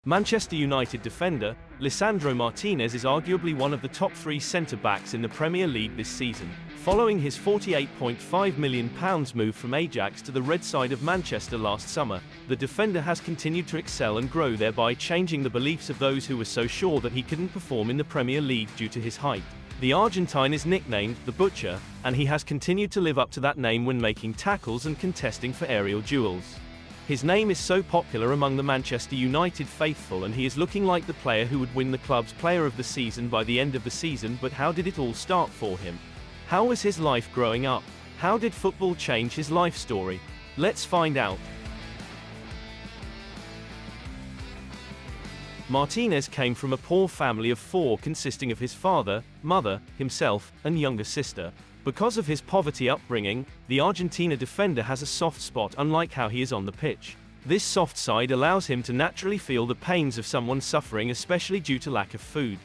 Manchester United defender, Lisandro Martinez is arguably one of the top three centre-backs in the Premier League this season. Following his £48.5 million move from Ajax to the red side of Manchester last summer, the defender has continued to excel and grow, thereby changing the beliefs of those who were so sure that he couldn't perform in the Premier League due to his height. The Argentine is nicknamed the Butcher, and he has continued to live up to that name when making tackles and contesting for aerial duels. His name is so popular among the Manchester United faithful, and he is looking like the player who would win the club's Player of the Season by the end of the season. But how did it all start for him? How was his life growing up? How did football change his life story? Let's find out. Martinez came from a poor family of four consisting of his father, mother, himself, and younger sister. Because of his poverty upbringing, the Argentina defender has a soft spot, unlike how he is on the pitch. This soft side allows him to naturally feel the pains of someone suffering, especially due to lack of food.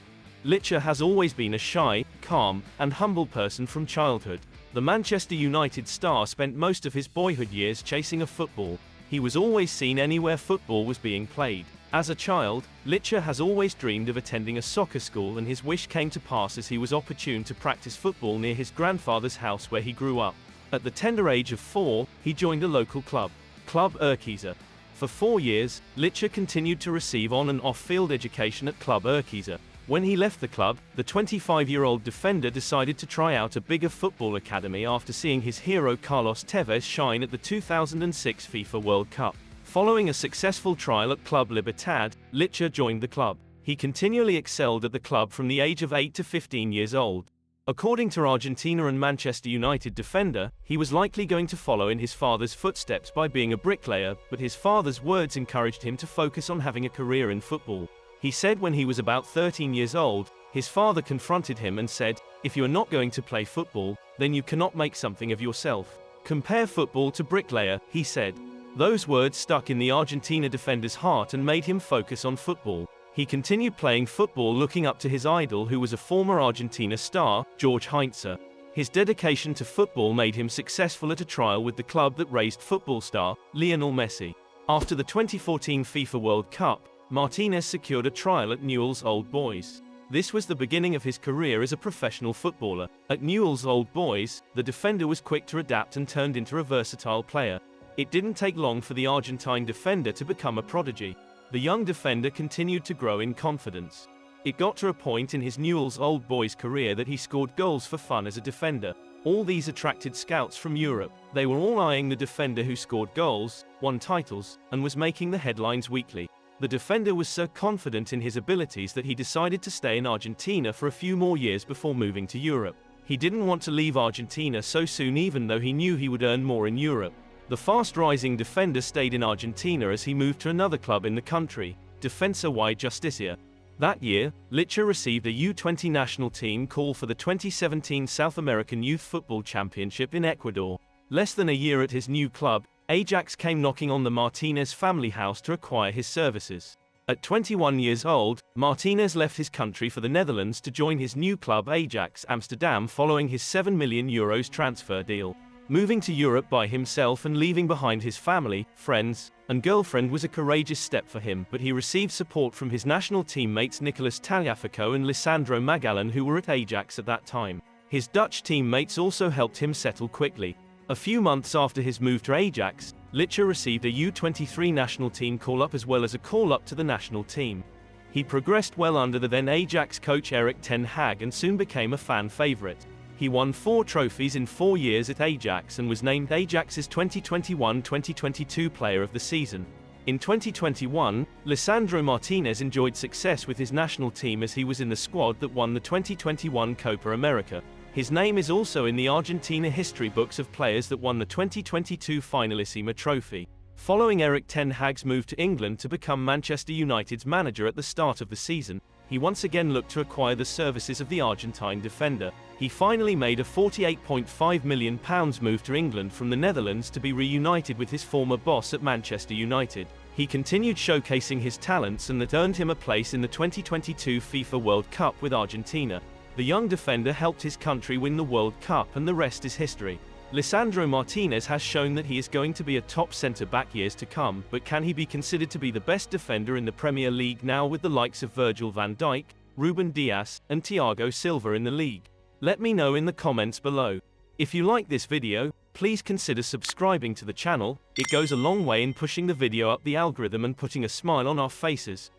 Licha has always been a shy, calm, and humble person from childhood. The Manchester United star spent most of his boyhood years chasing a football. He was always seen anywhere football was being played. As a child, Licha has always dreamed of attending a soccer school, and his wish came to pass as he was opportune to practice football near his grandfather's house where he grew up. At the tender age of 4, he joined a local club, Club Urquiza. For 4 years, Licha continued to receive on and off-field education at Club Urquiza. When he left the club, the 25-year-old defender decided to try out a bigger football academy after seeing his hero Carlos Tevez shine at the 2006 FIFA World Cup. Following a successful trial at Club Libertad, Licha joined the club. He continually excelled at the club from the age of 8 to 15 years old. According to Argentina and Manchester United defender, he was likely going to follow in his father's footsteps by being a bricklayer, but his father's words encouraged him to focus on having a career in football. He said when he was about 13 years old, his father confronted him and said, "If you are not going to play football, then you cannot make something of yourself. Compare football to bricklayer," he said. Those words stuck in the Argentina defender's heart and made him focus on football. He continued playing football, looking up to his idol, who was a former Argentina star, George Heinze. His dedication to football made him successful at a trial with the club that raised football star, Lionel Messi. After the 2014 FIFA World Cup, Martinez secured a trial at Newell's Old Boys. This was the beginning of his career as a professional footballer. At Newell's Old Boys, the defender was quick to adapt and turned into a versatile player. It didn't take long for the Argentine defender to become a prodigy. The young defender continued to grow in confidence. It got to a point in his Newell's Old Boys career that he scored goals for fun as a defender. All these attracted scouts from Europe. They were all eyeing the defender who scored goals, won titles, and was making the headlines weekly. The defender was so confident in his abilities that he decided to stay in Argentina for a few more years before moving to Europe. He didn't want to leave Argentina so soon, even though he knew he would earn more in Europe. The fast-rising defender stayed in Argentina as he moved to another club in the country, Defensa y Justicia. That year, Licha received a U20 national team call for the 2017 South American Youth Football Championship in Ecuador. Less than a year at his new club, Ajax came knocking on the Martinez family house to acquire his services. At 21 years old, Martinez left his country for the Netherlands to join his new club Ajax Amsterdam following his €7 million transfer deal. Moving to Europe by himself and leaving behind his family, friends, and girlfriend was a courageous step for him, but he received support from his national teammates Nicolas Tagliafico and Lisandro Magallan, who were at Ajax at that time. His Dutch teammates also helped him settle quickly. A few months after his move to Ajax, Licha received a U23 national team call-up as well as a call-up to the national team. He progressed well under the then Ajax coach Erik ten Hag and soon became a fan favorite. He won 4 trophies in 4 years at Ajax and was named Ajax's 2021-2022 Player of the Season. In 2021, Lisandro Martinez enjoyed success with his national team as he was in the squad that won the 2021 Copa America. His name is also in the Argentina history books of players that won the 2022 Finalissima trophy. Following Erik ten Hag's move to England to become Manchester United's manager at the start of the season, he once again looked to acquire the services of the Argentine defender. He finally made a £48.5 million move to England from the Netherlands to be reunited with his former boss at Manchester United. He continued showcasing his talents, and that earned him a place in the 2022 FIFA World Cup with Argentina. The young defender helped his country win the World Cup, and the rest is history. Lisandro Martinez has shown that he is going to be a top centre-back years to come, but can he be considered to be the best defender in the Premier League now with the likes of Virgil van Dijk, Ruben Dias, and Thiago Silva in the league? Let me know in the comments below. If you like this video, please consider subscribing to the channel. It goes a long way in pushing the video up the algorithm and putting a smile on our faces.